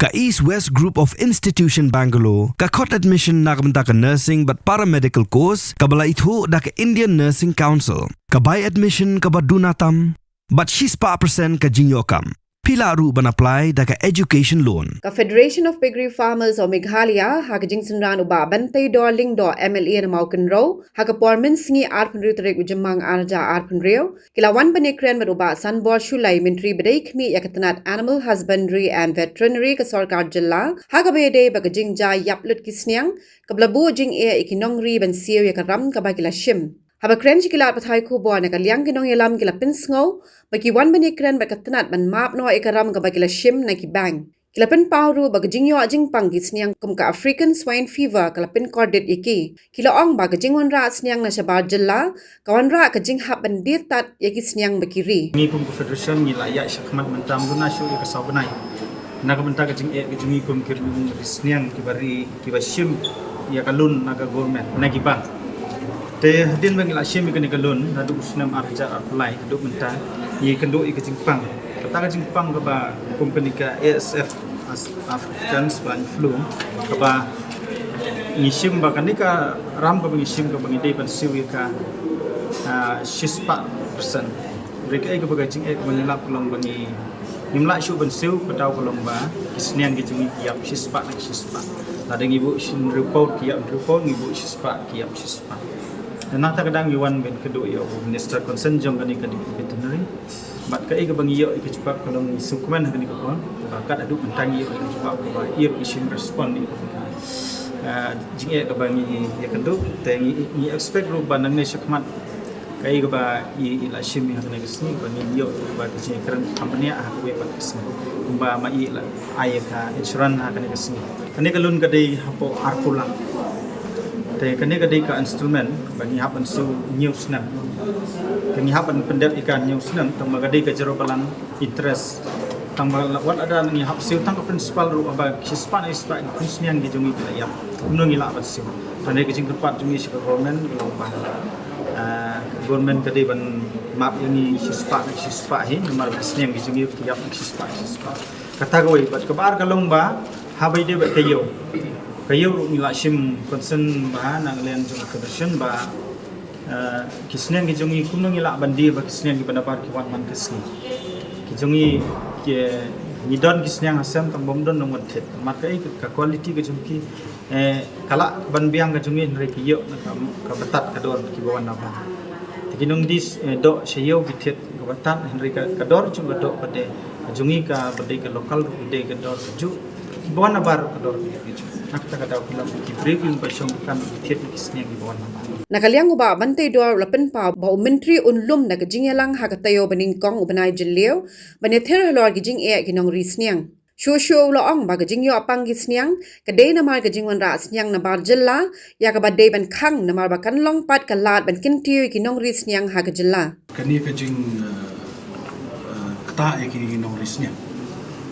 Ka East West Group of Institution Bangalore, ka khot admission na kabanta ka nursing but paramedical course, kabala itho da ka Indian Nursing Council, ka buy admission ka badunatam, but she's pa% ka jinyokam. Pila ru ban apply da ka education loan. Ka Federation of Piggery Farmers o Meghalaya, ha ka jingsan ran uba bantay darling do MLA na maukan raw, ha ka pormin singi arpan riyo tarik ujamang arja arpan riyo, kilawan banikren maruba sanbor shulay mintri baday kmi yakatanat Animal Husbandry and Veterinary ka Sarkar Jilla, ha ka bayade baga jingja yaplut kisniang, kablabu jing ikinongri ban siyo yakaram ka ba kila shim. Haba kren kila patay ko bo na kalyang kinong yalam kila pinsngaw, bagi wan bani kren bakatanat ban map no ikaram ka kila shim na kibang. Kila pin pawru baga jingyo ajing panggis niyang kum ka African swine fever kila pin cordit iki. Kila ong baga jingwan ra niyang na Shabar Jilla, kawan ra ka jing hap ban dirtat yakis niyang bakiri. Ngi kum federation ngi la ya syakmat mentam guna syu ka sabanai. Na ka benta ka jing ka jingi kum kirung niyang kibari kibashim ya kalun naga government na kibang. Te hadin bang ila syem ikani kalun nadu usnam arja apply hadu menta ye kendo ik jingpang kata ka jingpang ka ba company ka ASF African Swine Flu ka ba ngisim ba kanika ram ka ngisim ka bangide ban siwi ka shispa persen mereka ay ka ba jing ek manilap kolong bangi nimla syu ban siw padaw kolong ba kisniang gijing kiap shispa na shispa ladang ibu sin report kiap report ibu shispa kiap shispa. Nata kadang yuan ben kedua ya minister concern jong kani kani veterinary bat kai ka bangiyo ik cepat kalau sukuman kani ka kon bakat adu mentangi ik cepat ko ba ir isim respond ni jing ka bangi ya kedua tengi ni expect ru banang ne syakmat kai ka ba ila shim ya kani kesni bangi yo ba jing kran company ah we ba kesni kumba ma ila ayaka insurance ha kani kesni kani kalun kadai hapo arpulang te kani kadai ka instrument bagi hapan su news nam kani hapan pendep ikan news nam tang magadai ka jero balan interest tang wat ada ngi hap siu tang principal ru aba kispan ispa kunsnian gi jungi ya unung ila bat siu tane ke jing kepat jungi si government lomba government kadai ban map ini sispa hi nomor kisnian gi jungi tiap sispa kata goi bat kabar ka lomba habai de bat kayo kayo mila sim concern ba nang len jong federation ba kisnen ki jongi kumno ngila bandi ba kisnen ki pendapar ki wan man kisni ki jongi ke nidon kisnen asam tam bomdon nomor thet makai ka quality ki jongi kala ban biang ka jongi nre ki yo ka batat ka dor ki bawan na ba tikinong dis do seyo ki thet ka batat nre ka dor chung ka do pade jongi ka pade ka lokal pade ka dor ju bawan na bar ka dor ki nakta ka daw kila ki briefing ba syong kan thet kisnen ki bawan na ba. Nakaliang uba bantay doar lapen pa ba umentri unlum na gajingalang hakatayo baningkong ubanay jilio banether halor gijing kinong risniang. Shushu loong ba gajingyo apang gisniang kaday namar gajingwan rasniang na bar jilla ya kabaday ban kang namar ba kanlong pat kalat ban kintiyo kinong risniang hakajilla. Kani kajing kata kinong risniang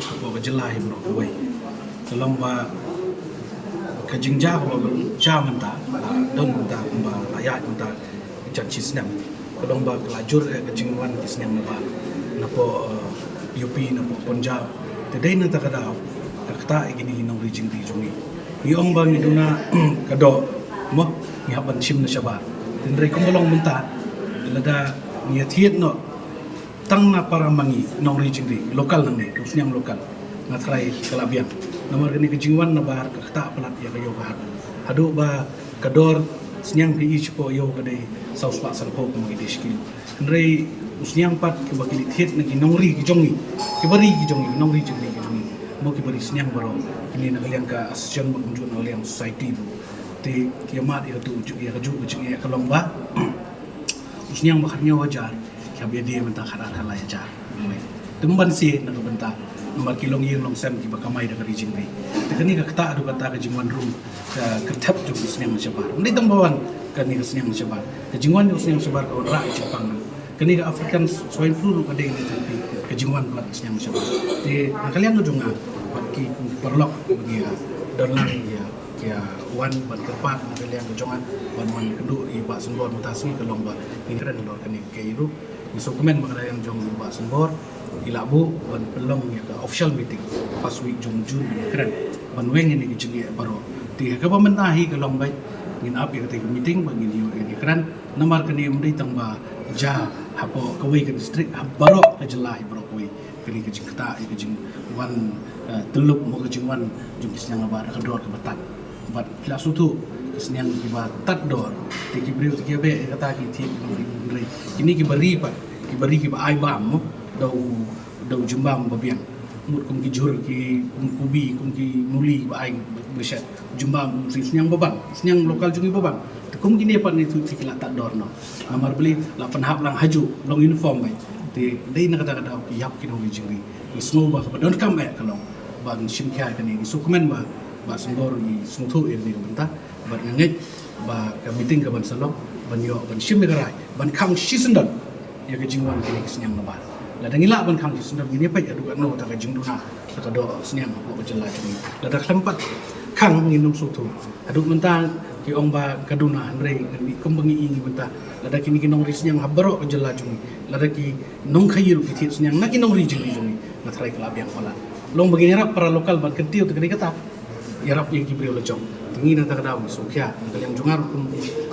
ba jilla ibro kuway. Kalong ba kajing jago menta don menta ba ayat menta janji senam kolong ba kelajur kajing wan senam na po UP na po Punjab today na takada kakta igini hinong region jongi iong ba ngiduna kado mo ni haban sim na Shabar tindray kumbalong menta lada ni thiet no tang na para mangi nong region lokal nang ni senam lokal na try kalabiang nomor kini kejingwan na bahar kakta pelat ya kayo kahat hadu ba kador senyang pi ichpo yo kadai saus pak sanpo ko magi deskil ndrei usnyang pat ke bakili thet na ginongri gijongi ke bari gijongi nongri jengni gijongi mo ke bari senyang baro ini na kalian ka association munjun oleh society bu te kiamat ya tu ya kaju kucing ya kalong ba usnyang makannya wajar ya dia mentah khara khala ya jar temban si na benta nomor kilong yeng long sem ki bakamai da region ni tekani ka kata adu kata ka jingwan room ka tap tu senang Shabar ndi tambawan kani ka senang Shabar ka jingwan senang Shabar ka ra Jepang kani ka African swine flu ka dei ni ka jingwan plat senang Shabar te nakalian tu junga pat ki perlok bagi dolang ya wan ban kerpat nakalian tu junga wan man kendu i ba sunbon mutasi ka lomba ini keren lor kani ka iru isu komen mengenai yang jong ba sembor ilabu ban pelong ya ke official meeting first week jong Jun ni keren ban weng ini jengi baro ti ka pementahi ke long bai ngin up ya ke meeting bagi yo ini keren namar kini mendai tangba ja hapo kawai ke district baro ke jelai baro kawai kini ke jingta ya ke jing wan teluk mo ke jing wan jong kisnyang ba ka dor ke batat bat lasu tu kisnyang ki ba tat dor ti ki briu ti ki be kata ki ti ngri kini ki bari pa ki bari ki ba ai bam dau jumbam babiang mut kum ki jur ki kubi kum ki muli ba ai besat jumbam senyang babang senyang lokal jungi babang kum kini pa ni tu tikla tak dor no namar beli la penhap lang haju long uniform bai ti dei na kata kata ki yap ki no juri ismo ba ka don kam ba kalong ba sim kya ka ni isu komen ba sembor i sungthu ni benta ba ngej ba ka meeting ka ban salong ban yo ban sim ga rai ban khang shisendon ya ke jingwan kini senyang na ba la dangila ban khang shisendon ni pa ya du no ta ka jingduna ta ka do senyang ko ba jela juni la da klempat khang ni num sungthu adu mentang ki ong ba kaduna andre ni kumbangi ingi benta la da kini kinong ri senyang habaro ko jela juni la da ki nong khayiru ki thit senyang na kinong ri juni na trai klab yang pala long bagi harap para lokal ban kentiu te kata yarap yang kibri oleh jong tingi nang tak dawi so kya yang jungar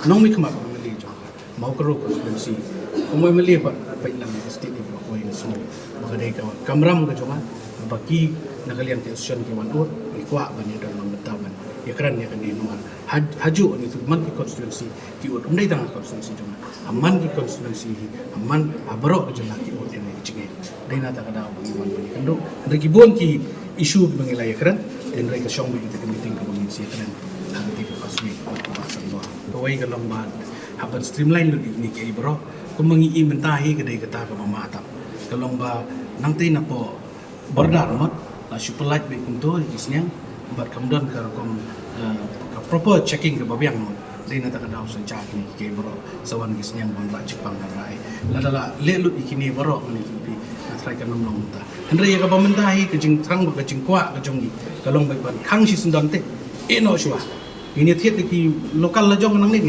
nong mi khamak meli jong mau kero konstituensi umoi meli pa pai lang ni state ni ko yang so magade ka kamram ka jonga baki nakalian ke session ke wan ut ikwa ban ya dalam betaban ya keren ya kan di nomor haju ni tu man ki konstituensi ki ut undai tang konstituensi jonga aman ki konstituensi aman abro ke jela ki ut ni cige dai na tak dawi man bani kendo reki bon ki isu mengilai keren dan mereka syong kita meeting ke komisi keren nanti ke faswi pembahasan doa kawai ke lembaga haban streamline lu ni ke ibro ko mangi imentahi ke dai kata ke mamatap ke lomba nanti napo berdar mat la supelaj be kunto isnyang bat kamdan ke kom proper checking ke babiang mat dai na tak ada usaha cak ni ke ibro sawan isnyang ban ba Jepang rai la dala le lu ikini baro ni tu try kan nomong ta hendra ya ka pementahi ke jing trang ke jing kwa ke jongi kalong bai ban khang si sundon te eno shwa ini thiet ki lokal la jong nang ni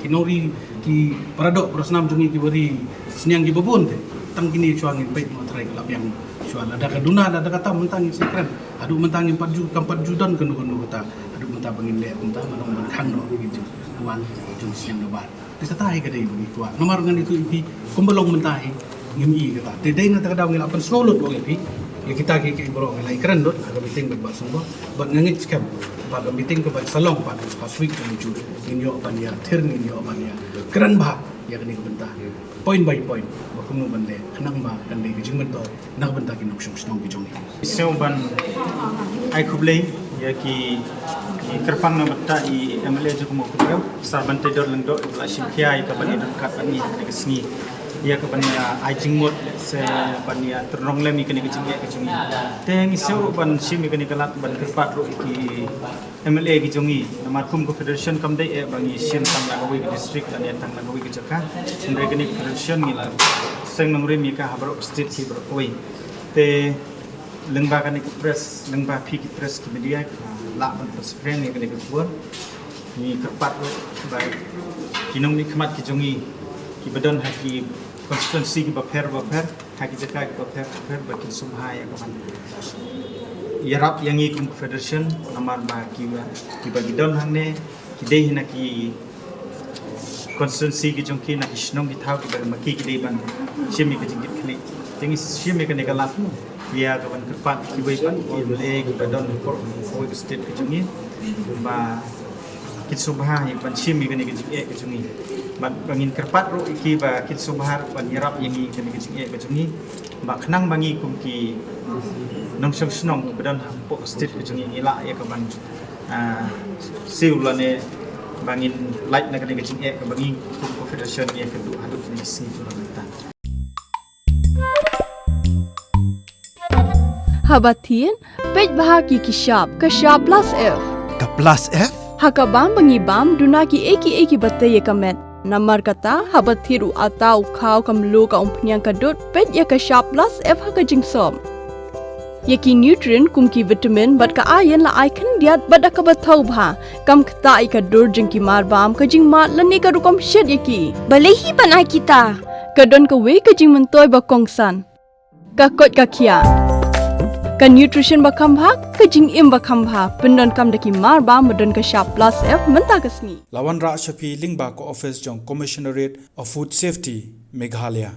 kinori ki paradok prosnam jongi ki bari senyang ki babon te tang kini shwa ngin bai mo try kelap yang shwa ada kaduna ada kata mentang sekren adu mentang 4 judan kenu kata adu mentang bangin le mentang manong ban khang no gitu wan jong siang do bat te kata ai ka dei bagi kwa nomor ngan itu ipi kumbelong mentahi ngimi kata tedai na tak ada ngil apan snolut wong ipi ya kita ki bro ngai keren dot aga meeting ba sumbo ba ngangit scam ba meeting ke ba salong pa pas week menuju inyo ban ya thir ni yo ban ya keren ba ya kini bentah point by point ba kumu bande kenang ba kan dei jing bento nak bentah ki nok snong bi jong Isyo ban ai kublei ya ki kerpang na bata i MLA jo mo kubleu sarban te dor lendo la shimkia i ka bani dekat bani ke sini ia ke bania ajing mot se bania ternong lem ikani kecing ya kecing teng isu ban sim ikani kalat ban kerpat ro ki MLA ki jongi namar kum ko federation kam dei e bangi sim tam la gawi district dan yang tang la gawi ke jaka sindre kani federation ngila seng nongre mi ka habro state ki bro koi te lengba kani press lengba pi ki press ki media la ban presiden ni kani kuat ni kerpat ro bai kinong ni khmat ki jongi ki bedon haki konstituensi ki baper haki jaka ki baper baki sumha ya kaman yarap yang ikum federation namar ba ki bagi don hangne ki dei hina ki konstituensi ki jongki na kisnong ki thau ki ber maki ki dei ban shimi ki jingit khli tingi shimi ka negalat ya kaman kerpat ki bai ban ki le ki bedon ko ki state ki jongi ba kit subha yang ban shimi ka ki jingit ki jongi ban bangin kerpat ro iki ba kit subhar ban yarap yang i kani kicing e bajungi ba khnang bangi kum ki nong song snong bedan po state bajungi ila ya ka ban siulane bangin light na kani kicing e ka bangi kum federation ye ka du adut ni si fulanta Habatin pej bahaki ki shop plus f Ka plus F hakabam bangi bam dunaki eki batte ye kamet Namar kata habat thiru atau kau kamlu ka umpnyang kadut pet ya ka sharp plus f ha ka jingsom. Yaki nutrient kum ki vitamin bat ka iron la icon diat bat ka bathau bha kam khta I ka dur jing ki mar bam ka jing mat lani ka rukom shed yaki. Balehi panai kita. Kadon ka we ka jing mentoy ba kongsan. Ka kot ka kia. Ka nutrition ba kambha ka jing im ba kambha pendon kam daki mar ba medon ka sharp plus F menta ka sngi. Lawan Ra Shafi Lingba ko office jong Commissionerate of Food Safety Meghalaya.